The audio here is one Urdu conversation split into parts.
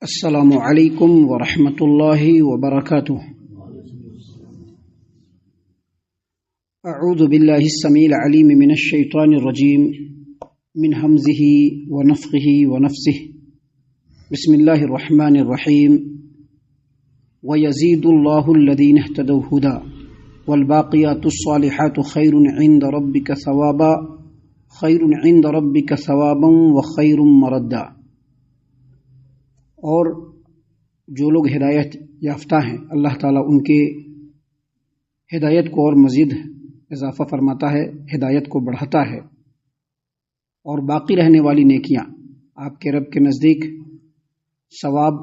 السلام علیکم ورحمۃ اللہ وبرکاتہ۔ اعوذ باللہ السمیع العلیم من الشیطان الرجیم من حمزہ ونفخہ ونفثہ بسم اللہ الرحمن الرحیم ویزید اللہ الذین اہتدوا ہدی والباقیات الصالحات خیر عند ربک ثوابا وخیر مردا۔ اور جو لوگ ہدایت یافتہ ہیں اللہ تعالیٰ ان کے ہدایت کو اور مزید اضافہ فرماتا ہے، ہدایت کو بڑھاتا ہے، اور باقی رہنے والی نیکیاں آپ کے رب کے نزدیک ثواب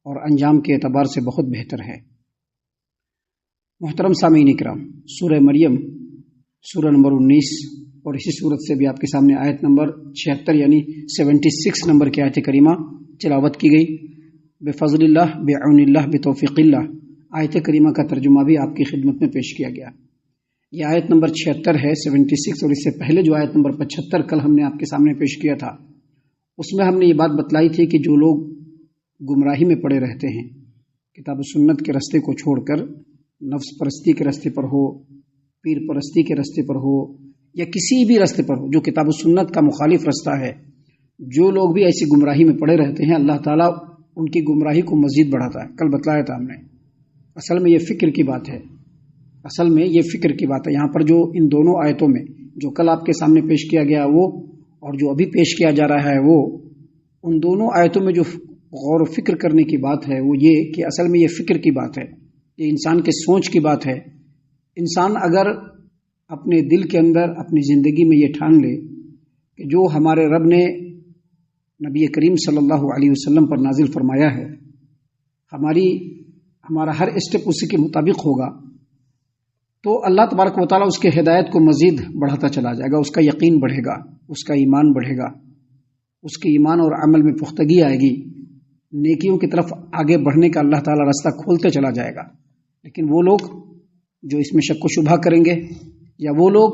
اور انجام کے اعتبار سے بہت بہتر ہے۔ محترم سامعین کرام، سورہ مریم سورہ نمبر 19 اور اسی صورت سے بھی آپ کے سامنے آیت نمبر 76 یعنی 76 نمبر کی آیت کریمہ تلاوت کی گئی۔ بفضل اللہ، بعون اللہ، بتوفیق اللہ، آیت کریمہ کا ترجمہ بھی آپ کی خدمت میں پیش کیا گیا۔ یہ آیت نمبر 76 ہے، 76، اور اس سے پہلے جو آیت نمبر 75 کل ہم نے آپ کے سامنے پیش کیا تھا، اس میں ہم نے یہ بات بتلائی تھی کہ جو لوگ گمراہی میں پڑے رہتے ہیں، کتاب و سنت کے راستے کو چھوڑ کر نفس پرستی کے راستے پر ہو، پیر پرستی کے راستے پر ہو، یا کسی بھی راستے پر ہو جو کتاب و سنت کا مخالف راستہ ہے، جو لوگ بھی ایسی گمراہی میں پڑے رہتے ہیں اللہ تعالیٰ ان کی گمراہی کو مزید بڑھاتا ہے۔ کل بتلایا تھا ہم نے، اصل میں یہ فکر کی بات ہے، یہاں پر جو ان دونوں آیتوں میں جو کل آپ کے سامنے پیش کیا گیا وہ اور جو ابھی پیش کیا جا رہا ہے وہ، ان دونوں آیتوں میں جو غور و فکر کرنے کی بات ہے وہ یہ کہ اصل میں یہ فکر کی بات ہے، یہ انسان کے سوچ کی بات ہے۔ انسان اگر اپنے دل کے اندر اپنی زندگی میں یہ ٹھان لے کہ جو ہمارے رب نے نبی کریم صلی اللہ علیہ وسلم پر نازل فرمایا ہے، ہمارا ہر اسٹیپ اسی کے مطابق ہوگا، تو اللہ تبارک و تعالیٰ اس کے ہدایت کو مزید بڑھاتا چلا جائے گا، اس کا یقین بڑھے گا، اس کا ایمان بڑھے گا، اس کے ایمان اور عمل میں پختگی آئے گی، نیکیوں کی طرف آگے بڑھنے کا اللہ تعالیٰ راستہ کھولتے چلا جائے گا۔ لیکن وہ لوگ جو اس میں شک و شبہ کریں گے، یا وہ لوگ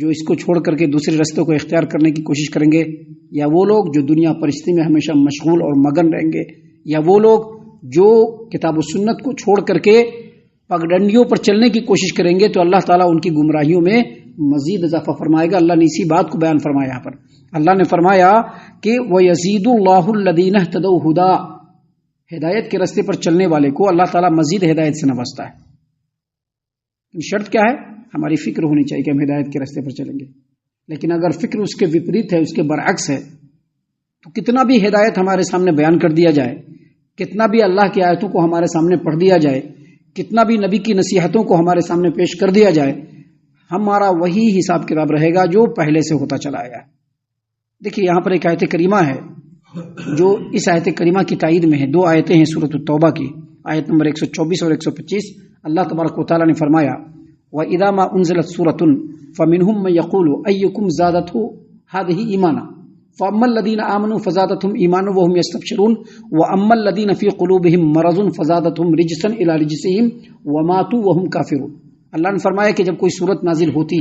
جو اس کو چھوڑ کر کے دوسرے رستوں کو اختیار کرنے کی کوشش کریں گے، یا وہ لوگ جو دنیا پرستی میں ہمیشہ مشغول اور مگن رہیں گے، یا وہ لوگ جو کتاب و سنت کو چھوڑ کر کے پگڈنڈیوں پر چلنے کی کوشش کریں گے، تو اللہ تعالیٰ ان کی گمراہیوں میں مزید اضافہ فرمائے گا۔ اللہ نے اسی بات کو بیان فرمایا یہاں پر، اللہ نے فرمایا کہ وَيَزِيدُ اللَّهُ الَّذِينَ اهْتَدَوْا هُدًى، ہدایت کے راستے پر چلنے والے کو اللہ تعالیٰ مزید ہدایت سے نوازتا ہے۔ شرط کیا ہے؟ ہماری فکر ہونی چاہیے کہ ہم ہدایت کے راستے پر چلیں گے، لیکن اگر فکر اس کے وپریت ہے، اس کے برعکس ہے، تو کتنا بھی ہدایت ہمارے سامنے بیان کر دیا جائے، کتنا بھی اللہ کی آیتوں کو ہمارے سامنے پڑھ دیا جائے، کتنا بھی نبی کی نصیحتوں کو ہمارے سامنے پیش کر دیا جائے، ہمارا وہی حساب کتاب رہے گا جو پہلے سے ہوتا چلا آیا ہے۔ دیکھیے یہاں پر ایک آیت کریمہ ہے جو اس آیت کریمہ کی تائید میں ہے، دو آیتیں ہیں سورۃ التوبہ کی، آیت نمبر 124 اور 125۔ اللہ تبارک و تعالیٰ نے فرمایا وَإِذَا مَا أُنزِلَتْ سُورَةٌ فَمِنْهُمْ مَن يَقُولُ أَيُّكُمْ زَادَتْهُ هَٰذِهِ إِيمَانًا فَأَمَّا الَّذِينَ آمَنُوا فَزَادَتْهُمْ إِيمَانًا وَهُمْ يَسْتَبْشِرُونَ وَأَمَّا الَّذِينَ فِي قُلُوبِهِم مَّرَضٌ فَزَادَتْهُمْ رِجْسًا إِلَىٰ رِجْسِهِمْ وَمَاتُوا وَهُمْ كَافِرُونَ۔ اللہ نے فرمایا کہ جب کوئی صورت نازل ہوتی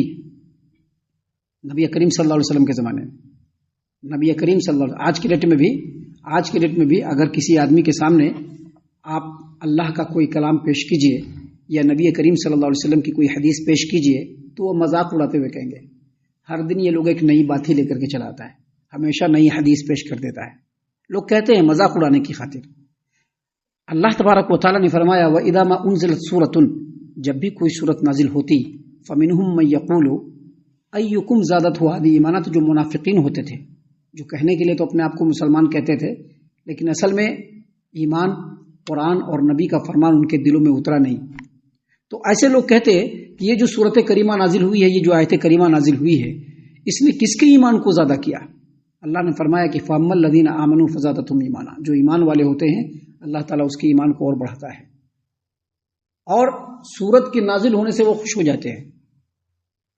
نبی کریم صلی اللہ علیہ وسلم کے زمانے میں، نبی کریم صلی اللہ علیہ وسلم آج کے ڈیٹ میں بھی اگر کسی آدمی کے سامنے آپ اللہ کا کوئی کلام پیش کیجئے یا نبی کریم صلی اللہ علیہ وسلم کی کوئی حدیث پیش کیجئے تو وہ مذاق اڑاتے ہوئے کہیں گے ہر دن یہ لوگ ایک نئی بات ہی لے کر کے چلاتا ہے، ہمیشہ نئی حدیث پیش کر دیتا ہے۔ لوگ کہتے ہیں مذاق اڑانے کی خاطر۔ اللہ تبارک و تعالیٰ نے فرمایا وَإِذَا مَا أُنزِلَتْ سُورَةٌ، جب بھی کوئی صورت نازل ہوتی فَمِنْهُمْ مَن يَقُولُ أَيُّكُمْ زَادَتْهُ هَٰذِهِ إِيمَانًا، تو جو منافقین ہوتے تھے، جو کہنے کے لیے تو اپنے آپ کو مسلمان کہتے تھے، لیکن اصل میں ایمان قرآن اور نبی کا فرمان ان کے دلوں میں اترا نہیں، تو ایسے لوگ کہتے کہ یہ جو صورت کریمہ نازل ہوئی ہے، یہ جو آیت کریمہ نازل ہوئی ہے، اس نے کس کے ایمان کو زیادہ کیا؟ اللہ نے فرمایا کہ فَأَمَّا الَّذِينَ آمَنُوا فَزَادَتْهُمْ إِيمَانًا، جو ایمان والے ہوتے ہیں اللہ تعالیٰ اس کے ایمان کو اور بڑھاتا ہے، اور صورت کے نازل ہونے سے وہ خوش ہو جاتے ہیں۔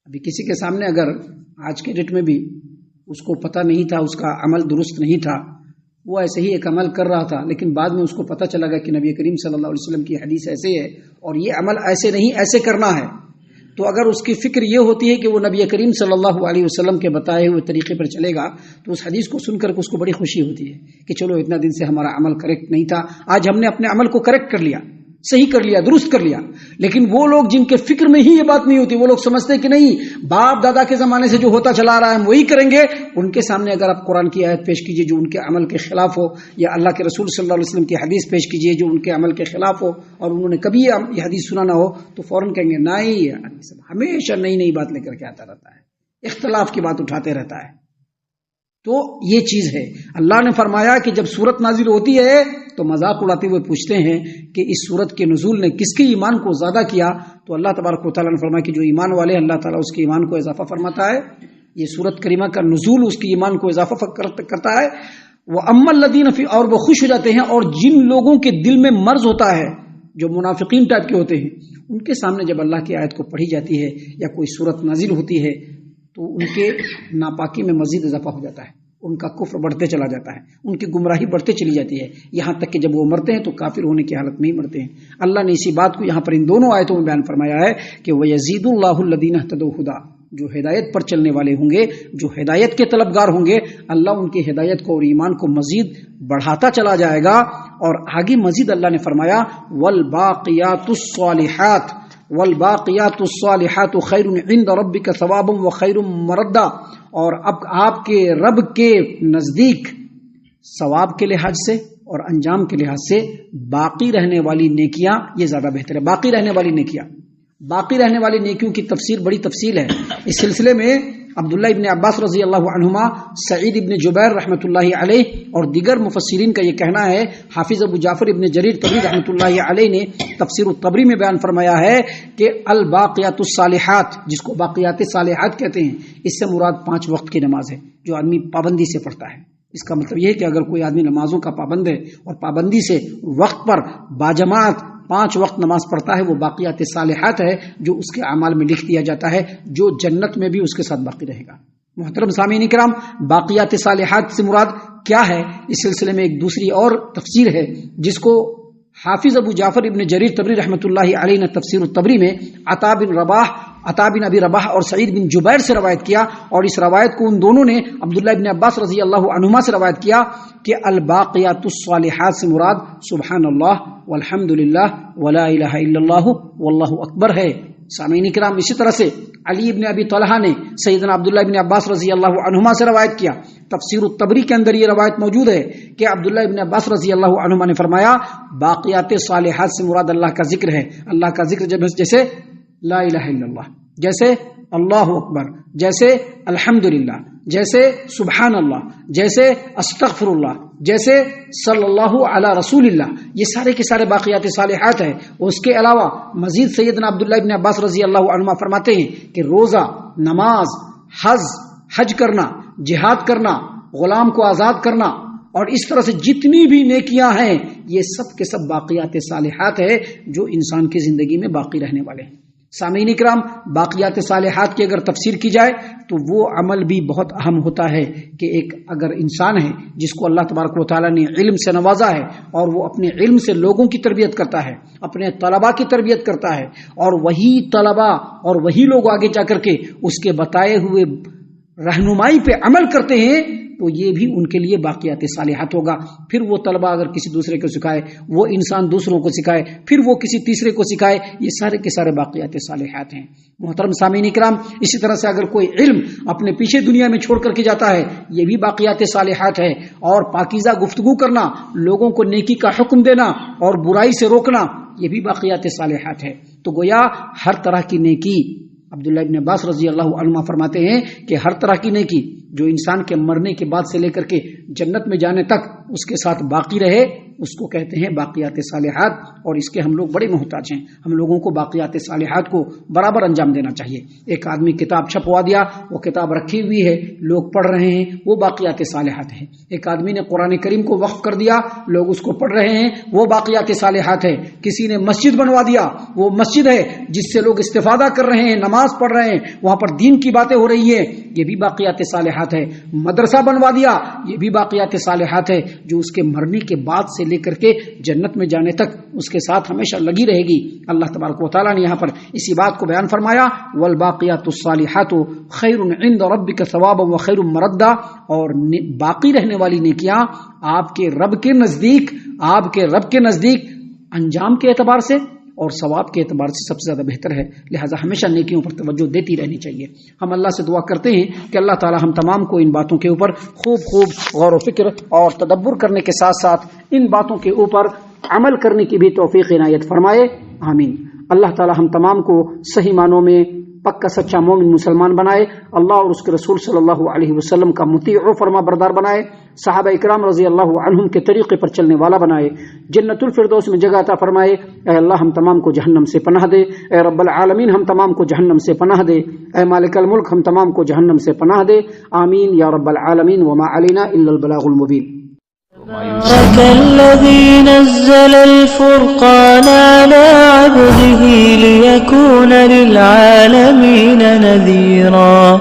ابھی کسی کے سامنے اگر آج کے ڈیٹ میں بھی اس کو پتہ نہیں تھا، اس کا عمل درست نہیں تھا، وہ ایسے ہی ایک عمل کر رہا تھا، لیکن بعد میں اس کو پتہ چلا گا کہ نبی کریم صلی اللہ علیہ وسلم کی حدیث ایسے ہے اور یہ عمل ایسے نہیں ایسے کرنا ہے، تو اگر اس کی فکر یہ ہوتی ہے کہ وہ نبی کریم صلی اللہ علیہ وسلم کے بتائے ہوئے طریقے پر چلے گا تو اس حدیث کو سن کر اس کو بڑی خوشی ہوتی ہے کہ چلو اتنا دن سے ہمارا عمل کریکٹ نہیں تھا، آج ہم نے اپنے عمل کو کریکٹ کر لیا، صحیح کر لیا، درست کر لیا۔ لیکن وہ لوگ جن کے فکر میں ہی یہ بات نہیں ہوتی، وہ لوگ سمجھتے کہ نہیں باپ دادا کے زمانے سے جو ہوتا چلا رہا ہے ہم وہی کریں گے، ان کے سامنے اگر آپ قرآن کی آیت پیش کیجئے جو ان کے عمل کے خلاف ہو، یا اللہ کے رسول صلی اللہ علیہ وسلم کی حدیث پیش کیجئے جو ان کے عمل کے خلاف ہو، اور انہوں نے کبھی یہ حدیث سنا نہ ہو، تو فوراً کہیں گے نہیں، ہمیشہ نئی نئی بات لے کر کے آتا رہتا ہے، اختلاف کی بات اٹھاتے رہتا ہے۔ تو یہ چیز ہے، اللہ نے فرمایا کہ جب سورت نازل ہوتی ہے تو مذاق اڑاتے ہوئے پوچھتے ہیں کہ اس سورت کے نزول نے کس کے ایمان کو زیادہ کیا، تو اللہ تبارک و تعالیٰ نے فرمایا کہ جو ایمان والے اللہ تعالیٰ اس کے ایمان کو اضافہ فرماتا ہے، یہ سورت کریمہ کا نزول اس کے ایمان کو اضافہ کرتا ہے۔ وَأَمَّا الَّذِينَ فِي، اور وہ خوش ہو جاتے ہیں، اور جن لوگوں کے دل میں مرض ہوتا ہے جو منافقین ٹائپ کے ہوتے ہیں، ان کے سامنے جب اللہ کی آیت کو پڑھی جاتی ہے یا کوئی سورت نازل ہوتی ہے تو ان کے ناپاکی میں مزید اضافہ ہو جاتا ہے، ان کا کفر بڑھتے چلا جاتا ہے، ان کی گمراہی بڑھتے چلی جاتی ہے، یہاں تک کہ جب وہ مرتے ہیں تو کافر ہونے کی حالت میں ہی مرتے ہیں۔ اللہ نے اسی بات کو یہاں پر ان دونوں آیتوں میں بیان فرمایا ہے کہ وَيَزِيدُ اللَّهُ الَّذِينَ اهْتَدَوْا هُدًى، جو ہدایت پر چلنے والے ہوں گے، جو ہدایت کے طلبگار ہوں گے، اللہ ان کی ہدایت کو اور ایمان کو مزید بڑھاتا چلا جائے گا۔ اور آگے مزید اللہ نے فرمایا وَالْبَاقِيَاتُ الصَّالِحَاتُ والباقیات الصالحات خیر عند ربک ثوابا وخیر مردا، اور اب آپ کے رب کے نزدیک ثواب کے لحاظ سے اور انجام کے لحاظ سے باقی رہنے والی نیکیاں یہ زیادہ بہتر ہے۔ باقی رہنے والی نیکیاں، باقی رہنے والی نیکیوں کی تفسیر بڑی تفصیل ہے۔ اس سلسلے میں عبداللہ ابن عباس رضی اللہ عنہما، سعید ابن جبیر رحمۃ اللہ علیہ اور دیگر مفسرین کا یہ کہنا ہے، حافظ ابو جعفر ابن جریر طبری رحمۃ اللہ علیہ نے تفسیر الطبری میں بیان فرمایا ہے کہ الباقیات الصالحات، جس کو باقیات صالحات کہتے ہیں، اس سے مراد 5 وقت کی نماز ہے جو آدمی پابندی سے پڑھتا ہے۔ اس کا مطلب یہ ہے کہ اگر کوئی آدمی نمازوں کا پابند ہے اور پابندی سے وقت پر باجماعت 5 وقت نماز پڑھتا ہے، وہ باقیات صالحات ہے جو اس کے اعمال میں لکھ دیا جاتا ہے، جو جنت میں بھی اس کے ساتھ باقی رہے گا۔ محترم سامعین کرام، باقیات صالحات سے مراد کیا ہے؟ اس سلسلے میں ایک دوسری اور تفسیر ہے جس کو حافظ ابو جعفر ابن جریر طبری رحمۃ اللہ علیہ نے تفسیر الطبری میں عطا بن ابی رباح اور سعید بن جبیر سے روایت کیا، اور اس روایت کو ان دونوں نے عبداللہ ابن عباس رضی اللہ عنہما سے روایت کیا کہ الباقیات الصالحات سے مراد سبحان اللہ والحمد للہ ولا الہ الا اللہ واللہ اکبر ہے۔ سامعین کرام، اسی طرح سے علی ابن ابی طلحہ نے سیدنا عبداللہ ابن عباس رضی اللہ عنہما سے روایت کیا، تفسیر الطبری کے اندر یہ روایت موجود ہے کہ عبداللہ ابن عباس رضی اللہ عنہما نے فرمایا باقیات صالحات سے مراد اللہ کا ذکر ہے۔ اللہ کا ذکر جیسے لا الہ الا اللہ، جیسے اللہ اکبر، جیسے الحمدللہ، جیسے سبحان اللہ، جیسے استغفر اللہ، جیسے صلی اللہ علی رسول اللہ، یہ سارے کے سارے باقیات صالحات ہیں۔ اس کے علاوہ مزید سیدنا عبداللہ ابن عباس رضی اللہ عنہ فرماتے ہیں کہ روزہ، نماز، حج کرنا، جہاد کرنا، غلام کو آزاد کرنا، اور اس طرح سے جتنی بھی نیکیاں ہیں یہ سب کے سب باقیات صالحات ہے جو انسان کی زندگی میں باقی رہنے والے ہیں۔ سامعین اکرام، باقیات صالحات کی اگر تفسیر کی جائے تو وہ عمل بھی بہت اہم ہوتا ہے کہ ایک اگر انسان ہے جس کو اللہ تبارک و تعالیٰ نے علم سے نوازا ہے اور وہ اپنے علم سے لوگوں کی تربیت کرتا ہے، اپنے طلباء کی تربیت کرتا ہے، اور وہی طلباء اور وہی لوگ آگے جا کر کے اس کے بتائے ہوئے رہنمائی پہ عمل کرتے ہیں، تو یہ بھی ان کے لیے باقیات صالحات ہوگا۔ پھر وہ طلبہ اگر کسی دوسرے کو سکھائے، وہ انسان دوسروں کو سکھائے، پھر وہ کسی تیسرے کو سکھائے، یہ سارے کے سارے باقیات صالحات ہیں۔ محترم سامعین کرام، اسی طرح سے اگر کوئی علم اپنے پیچھے دنیا میں چھوڑ کر کے جاتا ہے، یہ بھی باقیات صالحات ہے۔ اور پاکیزہ گفتگو کرنا، لوگوں کو نیکی کا حکم دینا اور برائی سے روکنا، یہ بھی باقیات صالحات ہے۔ تو گویا ہر طرح کی نیکی، عبداللہ ابن عباس رضی اللہ عنہ فرماتے ہیں کہ ہر طرح کی نیکی جو انسان کے مرنے کے بعد سے لے کر کے جنت میں جانے تک اس کے ساتھ باقی رہے، اس کو کہتے ہیں باقیات صالحات، اور اس کے ہم لوگ بڑے محتاج ہیں۔ ہم لوگوں کو باقیات صالحات کو برابر انجام دینا چاہیے۔ ایک آدمی کتاب چھپوا دیا، وہ کتاب رکھی ہوئی ہے، لوگ پڑھ رہے ہیں، وہ باقیات صالحات ہیں۔ ایک آدمی نے قرآن کریم کو وقف کر دیا، لوگ اس کو پڑھ رہے ہیں، وہ باقیات صالحات ہے۔ کسی نے مسجد بنوا دیا، وہ مسجد ہے جس سے لوگ استفادہ کر رہے ہیں، نماز پڑھ رہے ہیں، وہاں پر دین کی باتیں ہو رہی ہیں، یہ بھی باقیات صالحات ہے۔ مدرسہ بنوا دیا، یہ بھی باقیات صالحات ہے۔ جو اس کے مرنے کے بعد سے لے کر کے جنت میں جانے تک اس کے ساتھ ہمیشہ لگی رہے گی۔ اللہ تبارک و تعالیٰ نے یہاں پر اسی بات کو بیان فرمایا، والباقیات الصالحات خیر عند ربک ثوابا وخیر مردا، اور باقی رہنے والی نیکیاں آپ کے رب کے نزدیک انجام کے اعتبار سے اور ثواب کے اعتبار سے سب سے زیادہ بہتر ہے، لہذا ہمیشہ نیکیوں پر توجہ دیتی رہنی چاہیے۔ ہم اللہ سے دعا کرتے ہیں کہ اللہ تعالی ہم تمام کو ان باتوں کے اوپر خوب غور و فکر اور تدبر کرنے کے ساتھ ساتھ ان باتوں کے اوپر عمل کرنے کی بھی توفیق عنایت فرمائے، آمین۔ اللہ تعالی ہم تمام کو صحیح معنوں میں پکا سچا مومن مسلمان بنائے، اللہ اور اس کے رسول صلی اللہ علیہ وسلم کا مطیع و فرما بردار بنائے، صحابہ اکرام رضی اللہ عنہم کے طریقے پر چلنے والا بنائے، جنت الفردوس میں جگہ عطا فرمائے۔ اے اللہ ہم تمام کو جہنم سے پناہ دے، اے رب العالمین ہم تمام کو جہنم سے پناہ دے، اے مالک الملک ہم تمام کو جہنم سے پناہ دے، آمین یا رب العالمین۔ وما علینا الا البلاغ المبین۔ تبارك الذي نزل الفرقان على عبده ليكون للعالمين نذيرا